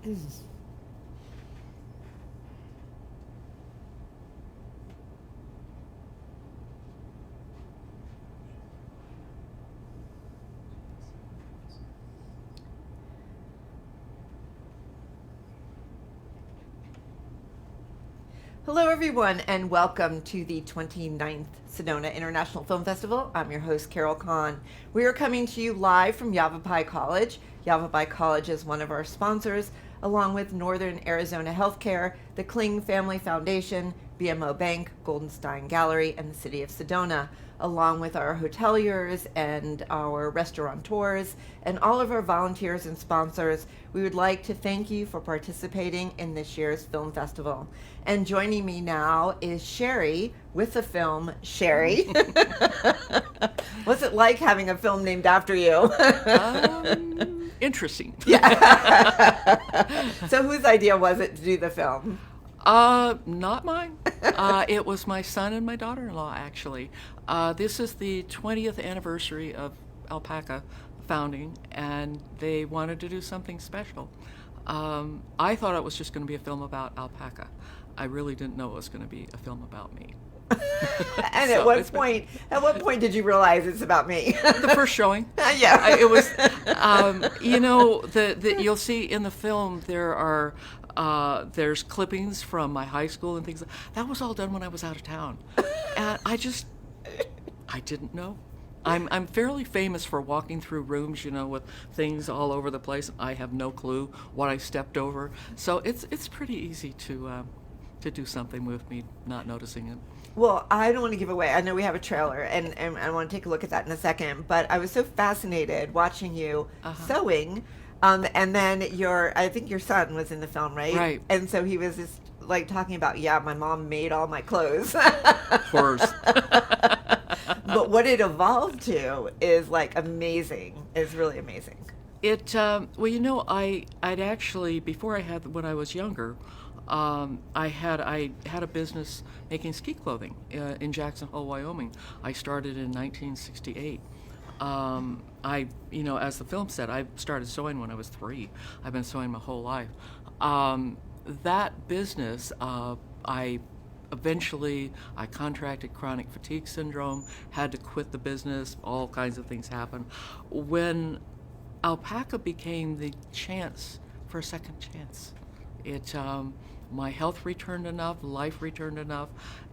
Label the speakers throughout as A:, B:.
A: Hello, everyone, and welcome to the 29th Sedona International Film Festival. I'm your host, Carol Kahn. We are coming to you live from Yavapai College. Yavapai College is one of our sponsors, along with Northern Arizona Healthcare, the Kling Family Foundation, BMO Bank, Goldenstein Gallery, and the City of Sedona, along with our hoteliers and our restaurateurs and all of our volunteers and sponsors. We would like to thank you for participating in this year's film festival. And joining me now is Sheri with the film Sheri. What's it like having a film named after you?
B: Interesting.
A: Yeah. So whose idea was it to do the film?
B: Not mine. It was my son and my daughter-in-law, actually. This is the 20th anniversary of Alpaca founding, and they wanted to do something special. I thought it was just going to be a film about alpaca. I really didn't know it was going to be a film about me.
A: And
B: So
A: at what point did you realize it's about me?
B: The first showing.
A: Yeah.
B: It was, you'll see in the film there's clippings from my high school and things. That was all done when I was out of town. And I didn't know. I'm fairly famous for walking through rooms, with things all over the place. I have no clue what I stepped over. So it's pretty easy to do something with me not noticing it.
A: Well, I don't want to give away. I know we have a trailer, and I want to take a look at that in a second. But I was so fascinated watching you sewing, and then I think your son was in the film, right?
B: Right.
A: And so he was just like talking about, my mom made all my clothes.
B: Horrors.
A: But what it evolved to is like amazing. It's really amazing.
B: I'd actually, before when I was younger, I had a business making ski clothing in Jackson Hole, Wyoming. I started in 1968. As the film said, I started sewing when I was 3. I've been sewing my whole life. That business, I contracted chronic fatigue syndrome, had to quit the business, all kinds of things happened. When alpaca became the chance for a second chance, my health returned enough, life returned enough,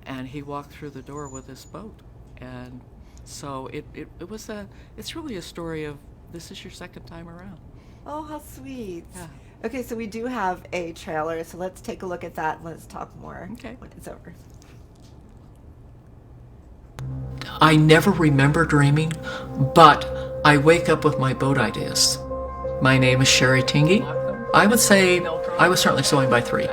B: and he walked through the door with this boat. And so it's really a story of, this is your second time around.
A: Oh, how sweet.
B: Yeah.
A: Okay, so we do have a trailer, so let's take a look at that and let's talk more when it's over.
B: I never remember dreaming, but I wake up with my boat ideas. My name is Sheri Tingy. I would say I was certainly sewing by 3.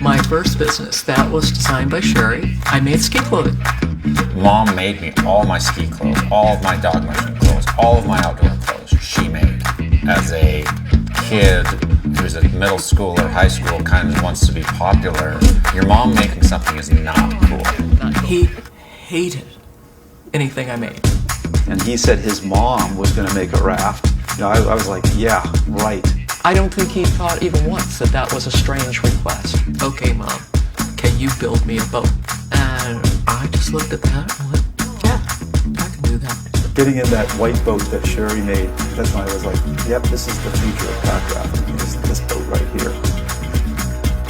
B: My first business, that was designed by Sheri. I made ski clothing.
C: Mom made me all my ski clothes, all of my dog mushroom clothes, all of my outdoor clothes. She made. As a kid who's a middle school or high school, kind of wants to be popular, your mom making something is not cool.
B: He hated anything I made.
D: And he said his mom was going to make a raft. I was like, yeah, right.
B: I don't think he thought even once that was a strange request. Okay, Mom, can you build me a boat? And I just looked at that and went, yeah, I can do that.
D: Getting in that white boat that Sheri made, that's when I was like, yep, this is the future of crafting. This boat right here.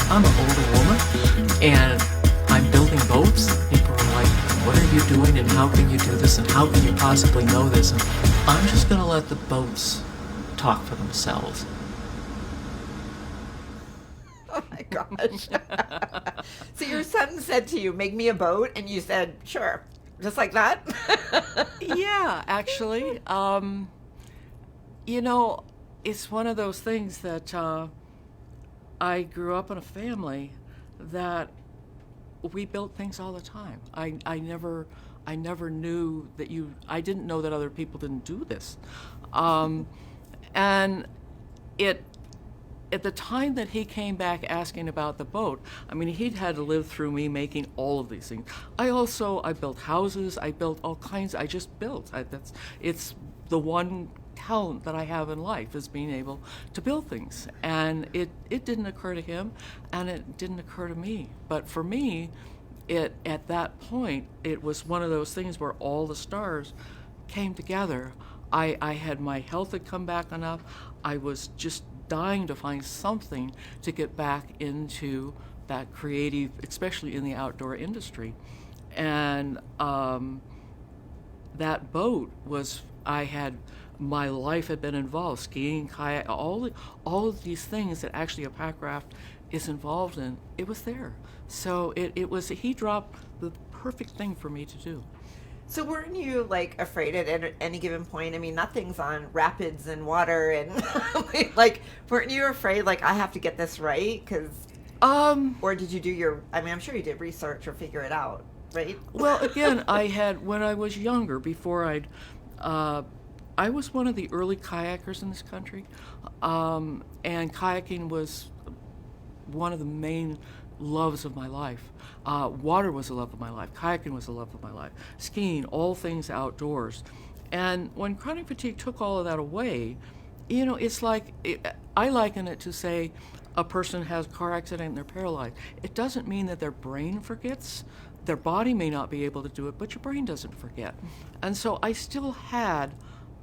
B: I'm an older woman, and I'm building boats. People are like, what are you doing, and how can you do this, and how can you possibly know this? And I'm just going to let the boats talk for themselves.
A: Oh my gosh. So your son said to you, make me a boat, and you said, sure. Just like that?
B: Yeah, actually. It's one of those things that I grew up in a family that we built things all the time. I never knew that I didn't know that other people didn't do this. And at the time that he came back asking about the boat, I mean, he'd had to live through me making all of these things. I built houses, I built all kinds, I just built. It's the one talent that I have in life is being able to build things. And it didn't occur to him, and it didn't occur to me. But for me, at that point, it was one of those things where all the stars came together. I had, my health had come back enough. I was just dying to find something to get back into that creative, especially in the outdoor industry. And that boat was, my life had been involved, skiing, kayak, all of these things that actually a packraft is involved in. It was there. So he dropped the perfect thing for me to do.
A: So weren't you like afraid at any given point? I mean, nothing's on rapids and water, and like, weren't you afraid like I have to get this right? Or did you do I mean, I'm sure you did research or figure it out, right?
B: Well, again, when I was younger, I was one of the early kayakers in this country, and kayaking was one of the main loves of my life. Water was a love of my life. Kayaking was a love of my life. Skiing, all things outdoors. And when chronic fatigue took all of that away, it's like, I liken it to, say, a person has a car accident and they're paralyzed. It doesn't mean that their brain forgets. Their body may not be able to do it, but your brain doesn't forget. And so I still had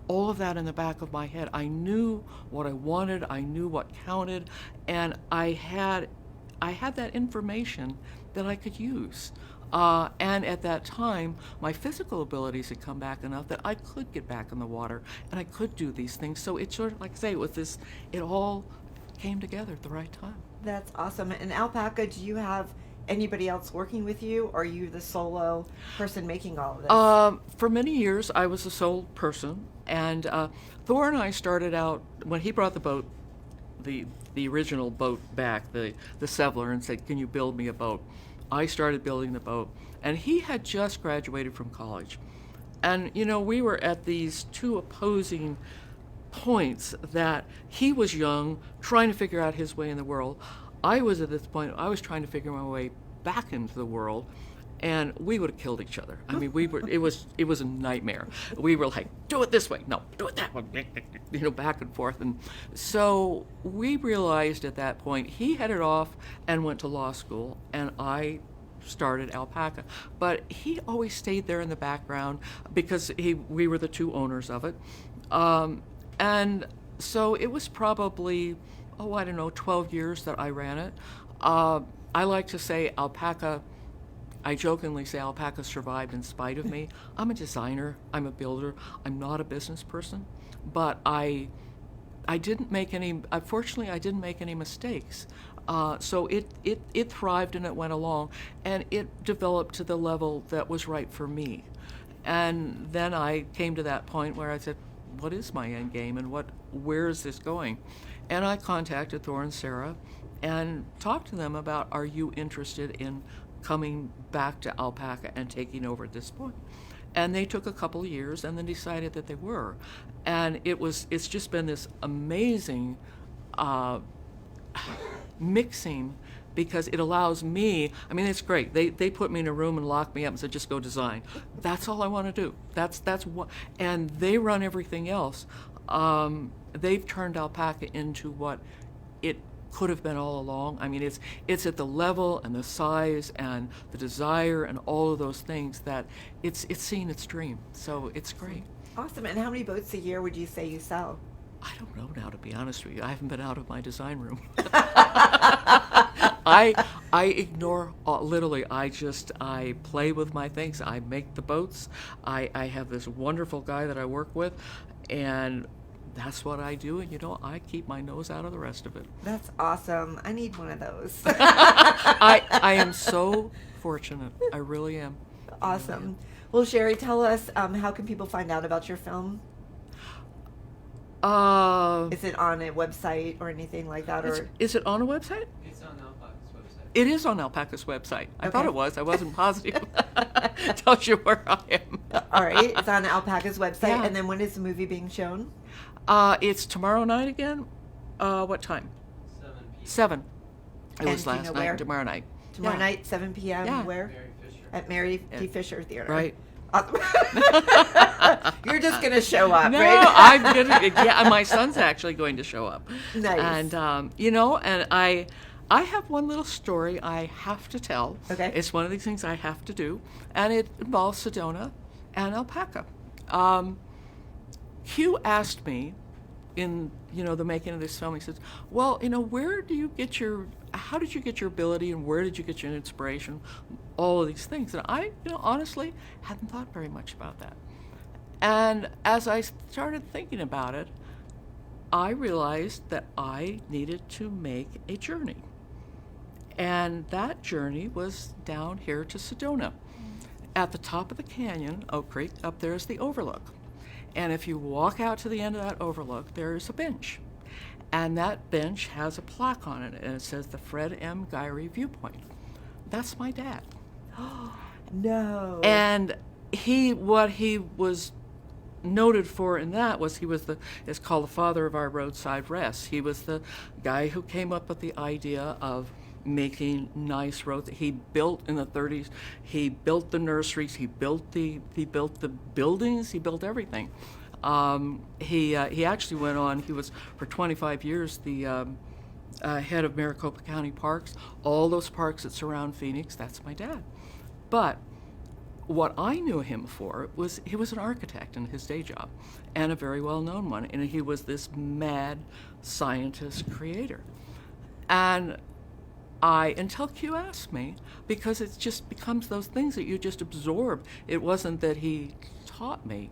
B: all of that in the back of my head. I knew what I wanted. I knew what counted. And I had that information that I could use. And at that time, my physical abilities had come back enough that I could get back in the water and I could do these things. So it sort of, like I say, it all came together at the right time.
A: That's awesome. And Alpaca, do you have anybody else working with you, or are you the solo person making all of this?
B: For many years, I was the sole person. And Thor and I started out, when he brought the boat, the original boat back, the Settler, and said, "Can you build me a boat?" I started building the boat, and he had just graduated from college. And, we were at these two opposing points, that he was young, trying to figure out his way in the world. I was at this point, I was trying to figure my way back into the world, and we would have killed each other. I mean, it was a nightmare. We were like, do it this way, no, do it that way, back and forth. And so we realized at that point, he headed off and went to law school, and I started Alpaca. But he always stayed there in the background because we were the two owners of it. And so it was probably, 12 years that I ran it. I like to say Alpaca, I jokingly say Alpaca survived in spite of me. I'm a designer, I'm a builder, I'm not a business person, but I didn't make any, unfortunately I didn't make any mistakes. So it thrived and it went along, and it developed to the level that was right for me. And then I came to that point where I said, what is my end game, and where is this going? And I contacted Thor and Sarah and talked to them about, are you interested in coming back to Alpaca and taking over at this point? And they took a couple of years and then decided that they were. And it's just been this amazing mixing, because it allows me, I mean, it's great. They put me in a room and locked me up and said, just go design. That's all I want to do. That's what, and they run everything else. They've turned Alpaca into what it could have been all along. I mean, it's at the level and the size and the desire and all of those things that it's seeing its dream. So it's great.
A: Awesome. And how many boats a year would you say you sell?
B: I don't know now, to be honest with you. I haven't been out of my design room. I ignore, literally, I play with my things. I make the boats. I have this wonderful guy that I work with, and that's what I do. And, I keep my nose out of the rest of it.
A: That's awesome. I need one of those.
B: I am so fortunate. I really am.
A: Awesome. Well, Sheri, tell us, how can people find out about your film? Is it on a website or anything like that? Or
B: is it on a website?
E: It's on Alpaca's website.
B: It is on Alpaca's website. I
A: Okay.
B: thought it was. I wasn't positive. Tells you where I am.
A: All right. It's on Alpaca's website.
B: Yeah.
A: And then when is the movie being shown?
B: It's tomorrow night again. What time?
E: 7 p.m.
B: 7. It
A: And
B: was
A: do you
B: last
A: know
B: night.
A: where?
B: Tomorrow night.
A: Tomorrow
B: Yeah.
A: night, 7 p.m.
B: Yeah.
A: Where?
E: Mary Fisher.
A: At Mary T. Fisher Theater.
B: Right.
A: Awesome. You're just going to show up,
B: No,
A: right?
B: I'm gonna. Yeah, my son's actually going to show up.
A: Nice.
B: And you know, and I have one little story I have to tell.
A: Okay.
B: It's one of these things I have to do, and it involves Sedona and alpaca. Hugh asked me in the making of this film. He says, "Well, how did you get your ability, and where did you get your inspiration? All of these things." And I, honestly, hadn't thought very much about that. And as I started thinking about it, I realized that I needed to make a journey. And that journey was down here to Sedona. At the top of the canyon, Oak Creek, up there is the overlook. And if you walk out to the end of that overlook, there is a bench. And that bench has a plaque on it, and it says the Fred M. Guyrie Viewpoint. That's my dad.
A: No.
B: And what he was noted for in that was it's called the father of our roadside rest. He was the guy who came up with the idea of making nice roads. He built in the 30s. He built the nurseries. He built the buildings. He built everything. He actually went on. He was for 25 years the head of Maricopa County Parks. All those parks that surround Phoenix. That's my dad. But what I knew him for was he was an architect in his day job, and a very well-known one. And he was this mad scientist creator. And until Q asked me, because it just becomes those things that you just absorb. It wasn't that he taught me,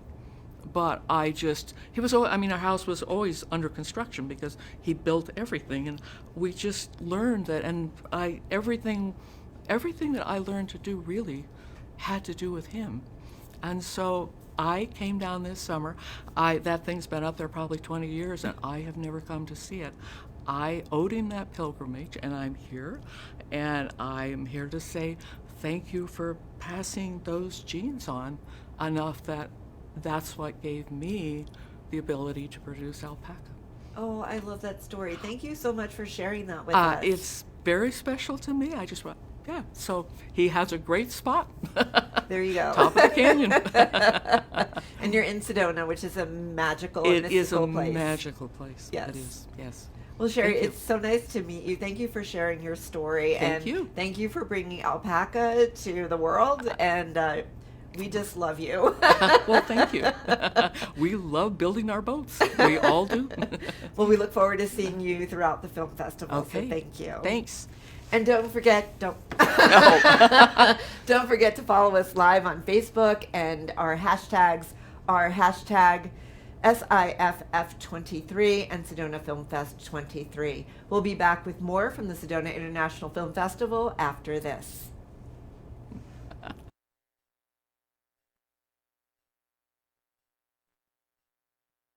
B: but our house was always under construction because he built everything, and we just learned that. And everything that I learned to do really had to do with him. And so I came down this summer. That thing's been up there probably 20 years, and I have never come to see it. I owed him that pilgrimage, and I'm here, and I am here to say thank you for passing those genes on enough that that's what gave me the ability to produce alpaca.
A: Oh, I love that story. Thank you so much for sharing that with us.
B: It's very special to me. I just went, yeah. So he has a great spot.
A: There you go.
B: Top of the canyon.
A: And you're in Sedona, which is a magical,
B: It is
A: mystical
B: a
A: place.
B: magical place.
A: Yes.
B: It is, yes.
A: Well, Sheri,
B: Thank you.
A: it's so nice to meet you. Thank you for sharing your story.
B: Thank you.
A: Thank you for bringing alpaca to the world. And we just love you.
B: Well, thank you. We love building our boats. We all do.
A: Well, we look forward to seeing you throughout the film festival.
B: Okay.
A: So thank you.
B: Thanks.
A: And don't forget to follow us live on Facebook, and our hashtags are hashtag SIFF23 and Sedona Film Fest 23. We'll be back with more from the Sedona International Film Festival after this.